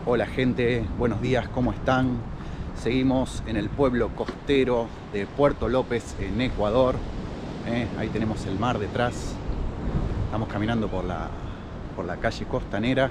Hola gente, buenos días, ¿cómo están? Seguimos en el pueblo costero de Puerto López, en Ecuador. Ahí tenemos el mar detrás. Estamos caminando por la calle costanera.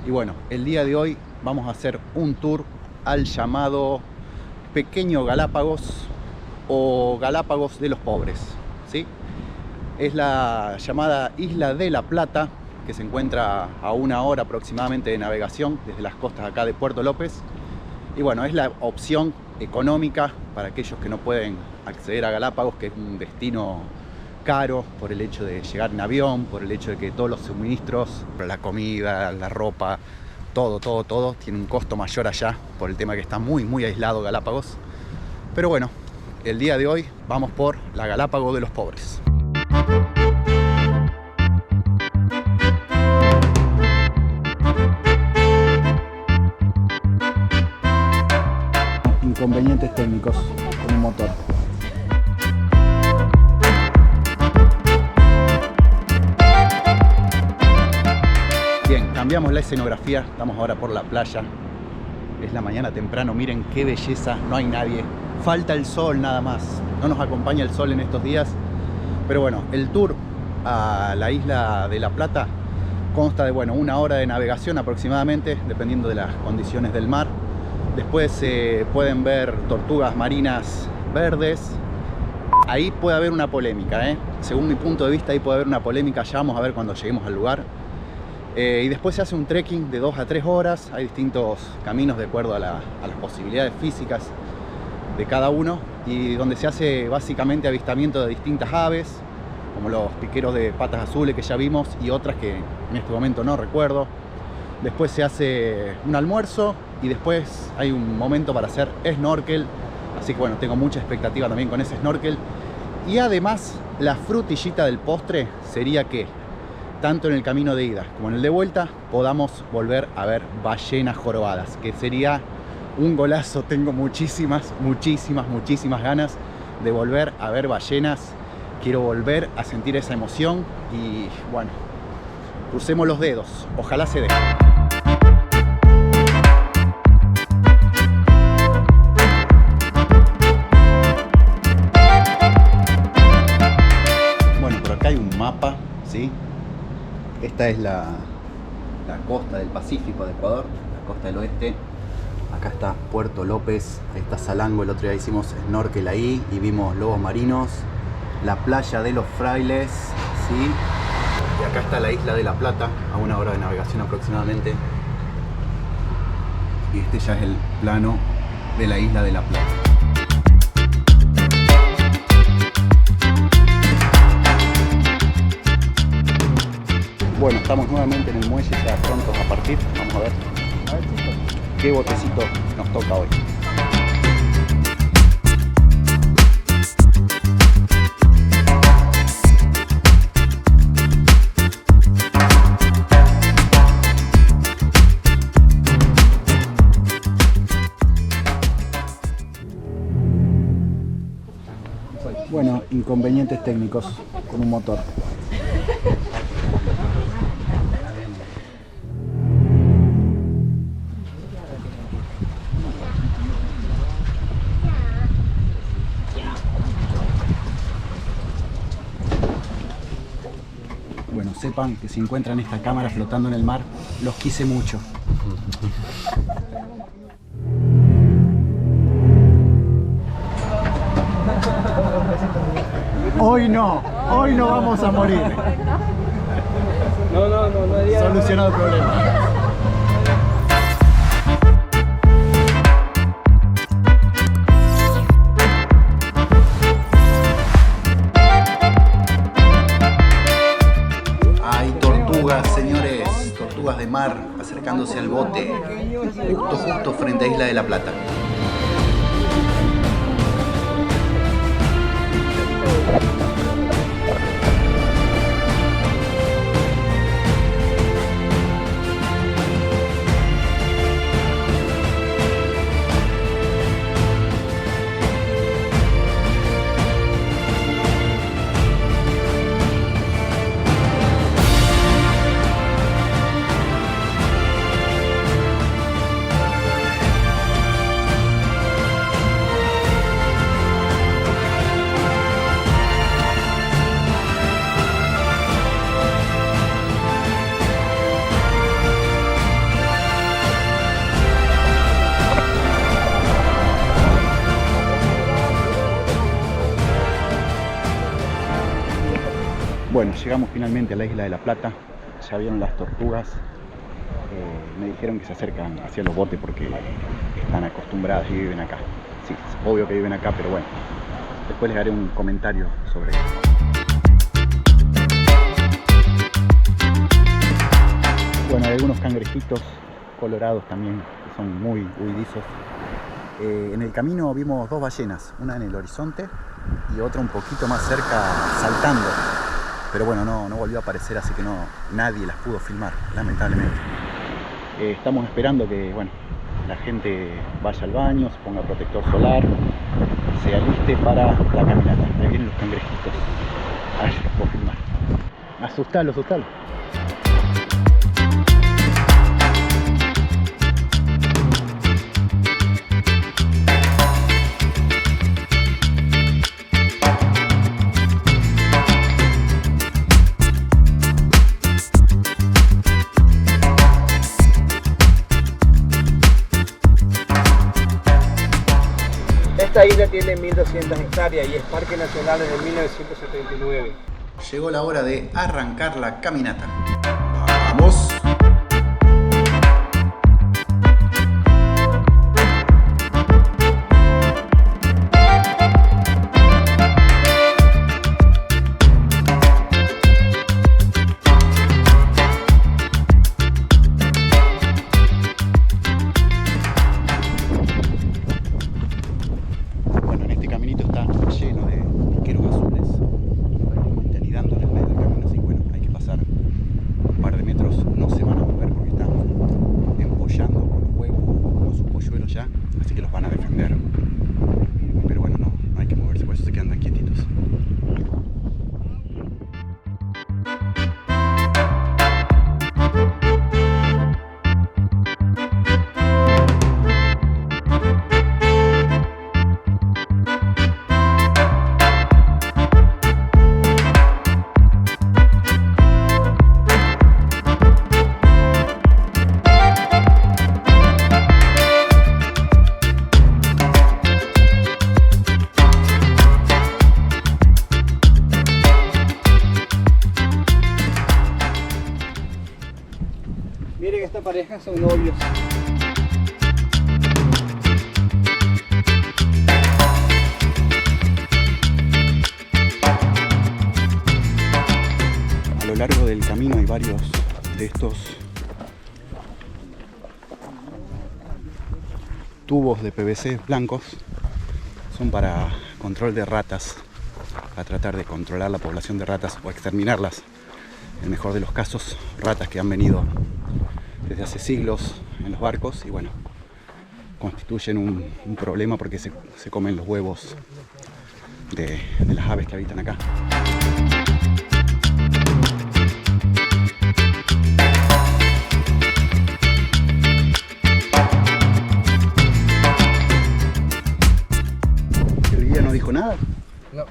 Y bueno, el día de hoy vamos a hacer un tour al llamado Pequeño Galápagos o Galápagos de los Pobres, ¿sí? Es la llamada Isla de la Plata, que se encuentra a 1 hora aproximadamente de navegación desde las costas acá de Puerto López. Y bueno, es la opción económica para aquellos que no pueden acceder a Galápagos, que es un destino caro por el hecho de llegar en avión, por el hecho de que todos los suministros, la comida, la ropa, todo tiene un costo mayor allá, por el tema que está muy aislado Galápagos. Pero bueno, el día de hoy vamos por la Galápagos de los Pobres. Inconvenientes técnicos con un motor. Bien, cambiamos la escenografía, estamos ahora por la playa. Es la mañana temprano, miren qué belleza, no hay nadie. Falta el sol nada más, no nos acompaña el sol en estos días. Pero bueno, el tour a la isla de La Plata consta de 1 hora de navegación aproximadamente, dependiendo de las condiciones del mar. Después se pueden ver tortugas marinas verdes. Ahí puede haber una polémica, según mi punto de vista, ahí puede haber una polémica. Ya vamos a ver cuando lleguemos al lugar. Y después se hace un trekking de 2 a 3 horas. Hay distintos caminos de acuerdo a las posibilidades físicas de cada uno, y donde se hace básicamente avistamiento de distintas aves, como los piqueros de patas azules que ya vimos y otras que en este momento no recuerdo. Después se hace un almuerzo y después hay un momento para hacer snorkel. Así que bueno, tengo mucha expectativa también con ese snorkel. Y además, la frutillita del postre sería que tanto en el camino de ida como en el de vuelta podamos volver a ver ballenas jorobadas, que sería un golazo. Tengo muchísimas ganas de volver a ver ballenas. Quiero volver a sentir esa emoción y bueno, crucemos los dedos, ojalá se dé. Bueno, por acá hay un mapa, ¿sí? Esta es la costa del Pacífico de Ecuador, la costa del oeste. Acá está Puerto López, ahí está Salango. El otro día hicimos snorkel ahí y vimos lobos marinos. La playa de los Frailes, ¿sí? Y acá está la isla de La Plata, a 1 hora de navegación aproximadamente. Y este ya es el plano de la isla de La Plata. Bueno, estamos nuevamente en el muelle, ya prontos a partir. Vamos a ver qué botecito nos toca hoy. Bueno, inconvenientes técnicos con un motor. Bueno, sepan que si encuentran esta cámara flotando en el mar, los quise mucho. Hoy no vamos a morir. No. Solucionado el problema. Hay tortugas, señores, tortugas de mar acercándose al bote, justo frente a Isla de La Plata. Bueno, llegamos finalmente a la isla de La Plata. Ya vieron las tortugas. Me dijeron que se acercan hacia los botes porque están acostumbradas y viven acá. Sí, es obvio que viven acá, pero bueno, después les haré un comentario sobre eso. Bueno, hay algunos cangrejitos colorados también que son muy huidizos. En el camino vimos dos ballenas, una en el horizonte y otra un poquito más cerca saltando. Pero bueno, no volvió a aparecer, así que nadie las pudo filmar, lamentablemente. Estamos esperando que, bueno, la gente vaya al baño, se ponga protector solar, se aliste para la caminata. Ahí vienen los cangrejitos. A ver si los puedo filmar. Asustalo. Esta isla tiene 1200 hectáreas y es Parque Nacional desde 1979. Llegó la hora de arrancar la caminata. ¡Vamos! Así que los van a defender. Pero bueno, no hay que moverse, por eso se quedan tan quietitos. Miren, esta pareja son novios. A lo largo del camino hay varios de estos tubos de PVC blancos. Son para control de ratas, para tratar de controlar la población de ratas o exterminarlas. En el mejor de los casos, ratas que han venido desde hace siglos en los barcos y bueno, constituyen un problema porque se comen los huevos de las aves que habitan acá. ¿El guía no dijo nada? No.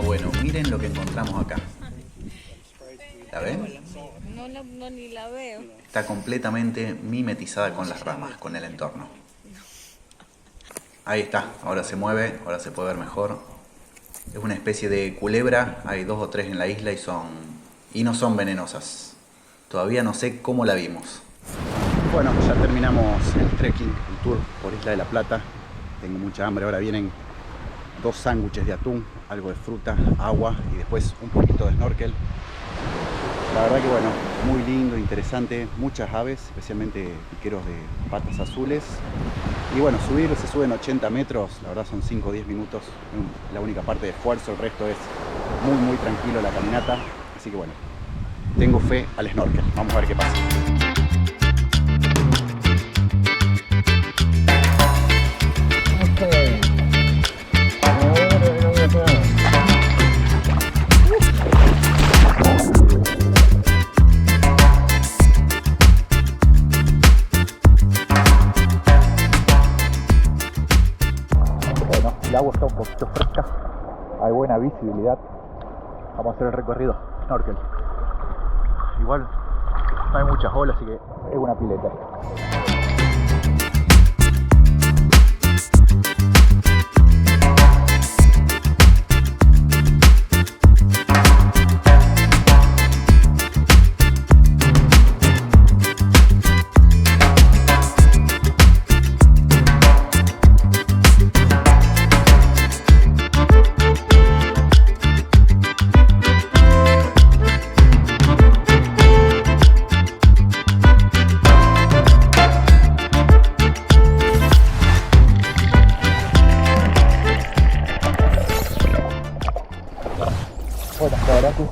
Bueno, miren lo que encontramos acá. ¿La ven? No, ni la veo. Está completamente mimetizada con las ramas, con el entorno. Ahí está, ahora se mueve, ahora se puede ver mejor. Es una especie de culebra, hay 2 o 3 en la isla y no son venenosas. Todavía no sé cómo la vimos. Bueno, ya terminamos el trekking, el tour por Isla de La Plata. Tengo mucha hambre, ahora vienen 2 sándwiches de atún, algo de fruta, agua y después un poquito de snorkel. La verdad que bueno, muy lindo, interesante, muchas aves, especialmente piqueros de patas azules. Y bueno, se suben 80 metros, la verdad son 5 o 10 minutos, la única parte de esfuerzo, el resto es muy tranquilo la caminata. Así que bueno, tengo fe al snorkel, vamos a ver qué pasa. buena visibilidad. Vamos a hacer el recorrido snorkel. Igual no hay muchas olas, así que es una pileta. Bueno, la verdad que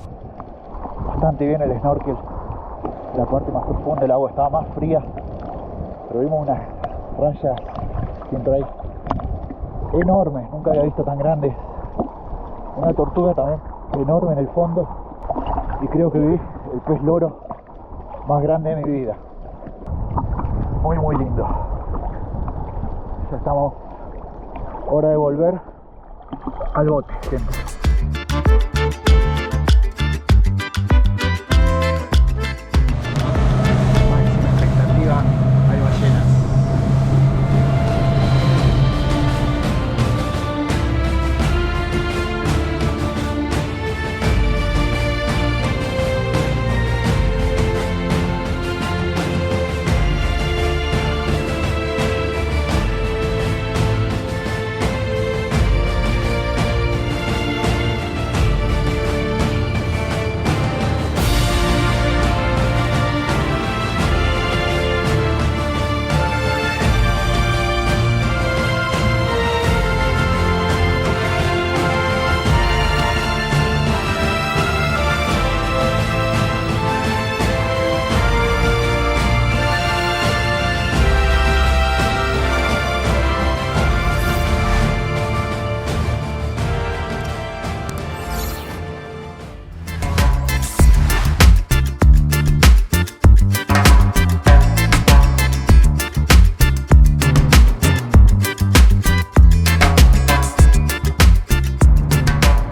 bastante bien el snorkel. La parte más profunda del agua estaba más fría, pero vimos una raya siempre ahí enorme, nunca había visto tan grande. Una tortuga también enorme en el fondo, y creo que vi el pez loro más grande de mi vida. Muy lindo. Ya estamos, hora de volver al bote, gente. Hay ballenas.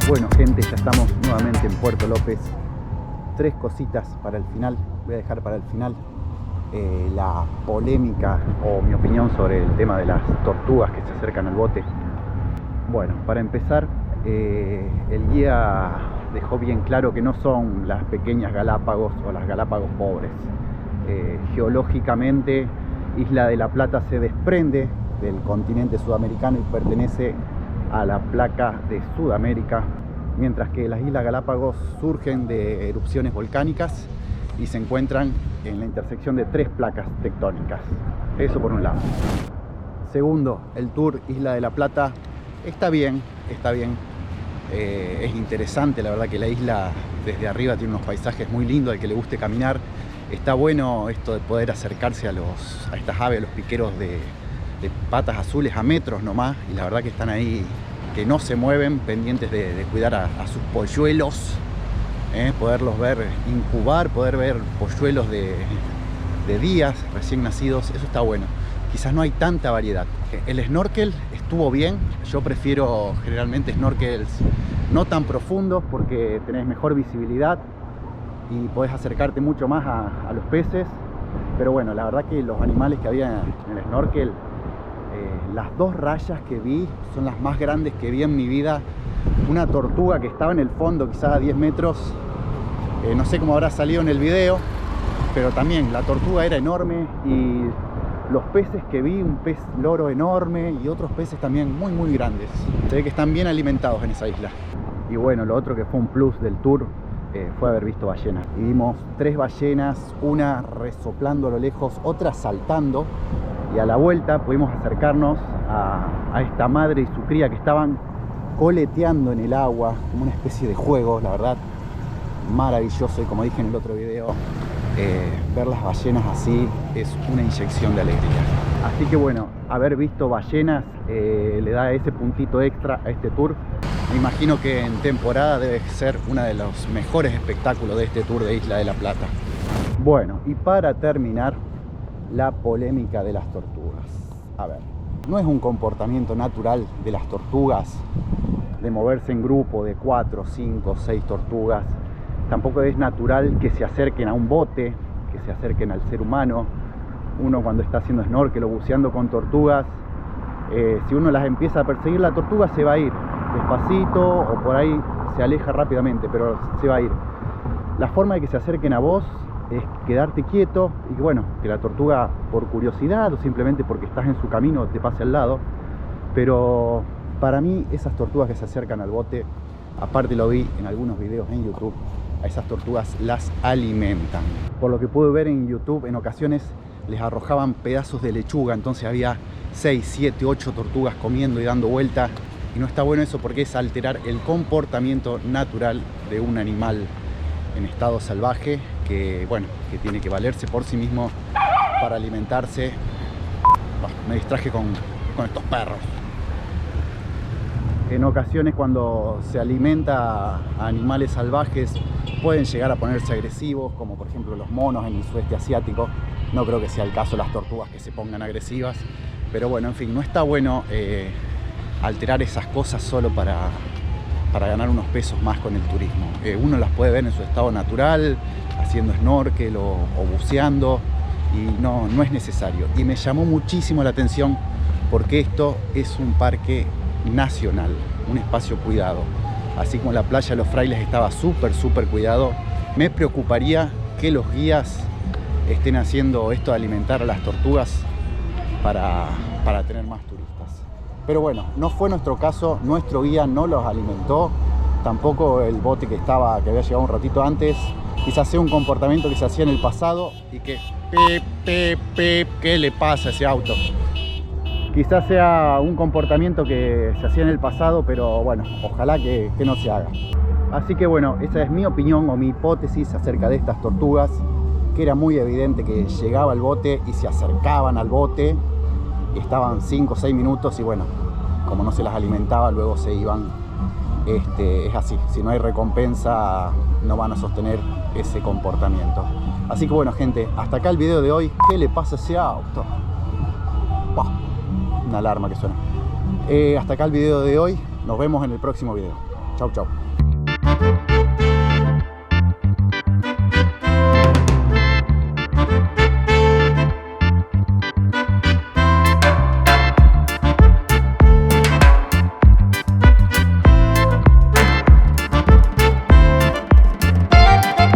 Bueno, gente, ya estamos nuevamente en Puerto López. 3 cositas para el final, voy a dejar para el final la polémica o mi opinión sobre el tema de las tortugas que se acercan al bote. Bueno, para empezar, el guía dejó bien claro que no son las pequeñas Galápagos o las Galápagos pobres. Geológicamente, Isla de la Plata se desprende del continente sudamericano y pertenece a la placa de Sudamérica, mientras que las Islas Galápagos surgen de erupciones volcánicas y se encuentran en la intersección de 3 placas tectónicas. Eso por un lado. Segundo, el tour Isla de la Plata está bien, es interesante, la verdad que la isla desde arriba tiene unos paisajes muy lindos, al que le guste caminar. Está bueno esto de poder acercarse a estas aves, a los piqueros de patas azules a metros nomás, y la verdad que están ahí, que no se mueven, pendientes de cuidar a sus polluelos, poderlos ver incubar, poder ver polluelos de días recién nacidos. Eso está bueno. Quizás no hay tanta variedad. El snorkel estuvo bien. Yo prefiero generalmente snorkels no tan profundos porque tenés mejor visibilidad y podés acercarte mucho más a los peces. Pero bueno, la verdad que los animales que había en el snorkel, las 2 rayas que vi son las más grandes que vi en mi vida. Una tortuga que estaba en el fondo, quizás a 10 metros, no sé cómo habrá salido en el video, pero también la tortuga era enorme, y los peces que vi, un pez loro enorme y otros peces también muy grandes. Se ve que están bien alimentados en esa isla. Y bueno, lo otro que fue un plus del tour fue haber visto ballenas. Y vimos 3 ballenas, una resoplando a lo lejos, otra saltando, y a la vuelta pudimos acercarnos a esta madre y su cría que estaban coleteando en el agua, como una especie de juego. La verdad, maravilloso, y como dije en el otro video, ver las ballenas así es una inyección de alegría. Así que bueno, haber visto ballenas le da ese puntito extra a este tour. Me imagino que en temporada debe ser uno de los mejores espectáculos de este tour de Isla de la Plata. Bueno, y para terminar, la polémica de las tortugas. A ver, no es un comportamiento natural de las tortugas de moverse en grupo de 4, 5, 6 tortugas. Tampoco es natural que se acerquen a un bote, que se acerquen al ser humano. Uno cuando está haciendo snorkel o buceando con tortugas, si uno las empieza a perseguir, la tortuga se va a ir despacito o por ahí se aleja rápidamente, pero se va a ir. La forma de que se acerquen a vos es quedarte quieto y que, bueno, que la tortuga por curiosidad o simplemente porque estás en su camino te pase al lado. Pero para mí esas tortugas que se acercan al bote, aparte lo vi en algunos videos en YouTube, a esas tortugas las alimentan. Por lo que pude ver en YouTube, en ocasiones les arrojaban pedazos de lechuga, entonces había 6, 7, 8 tortugas comiendo y dando vueltas. Y no está bueno eso porque es alterar el comportamiento natural de un animal en estado salvaje que, bueno, que tiene que valerse por sí mismo para alimentarse. Me distraje con estos perros. En ocasiones cuando se alimenta a animales salvajes pueden llegar a ponerse agresivos, como por ejemplo los monos en el sudeste asiático. No creo que sea el caso de las tortugas que se pongan agresivas, pero bueno, en fin, no está bueno alterar esas cosas solo para ganar unos pesos más con el turismo. Uno las puede ver en su estado natural, haciendo snorkel o buceando, y no es necesario. Y me llamó muchísimo la atención porque esto es un parque nacional, un espacio cuidado. Así como la playa de los Frailes estaba súper cuidado, me preocuparía que los guías estén haciendo esto de alimentar a las tortugas para tener más turistas. Pero bueno, no fue nuestro caso, nuestro guía no los alimentó, tampoco el bote que había llegado un ratito antes. Quizás sea un comportamiento que se hacía en el pasado y que ¿qué le pasa a ese auto? Quizás sea un comportamiento que se hacía en el pasado, pero bueno, ojalá que no se haga. Así que bueno, esa es mi opinión o mi hipótesis acerca de estas tortugas, que era muy evidente que llegaba al bote y se acercaban al bote, y estaban 5 o 6 minutos y bueno, como no se las alimentaba, luego se iban. Es así, si no hay recompensa no van a sostener ese comportamiento. Así que bueno, gente, hasta acá el video de hoy. ¿Qué le pasa a ese auto? ¡Wow! Una alarma que suena. Hasta acá el video de hoy. Nos vemos en el próximo video. Chau, chau.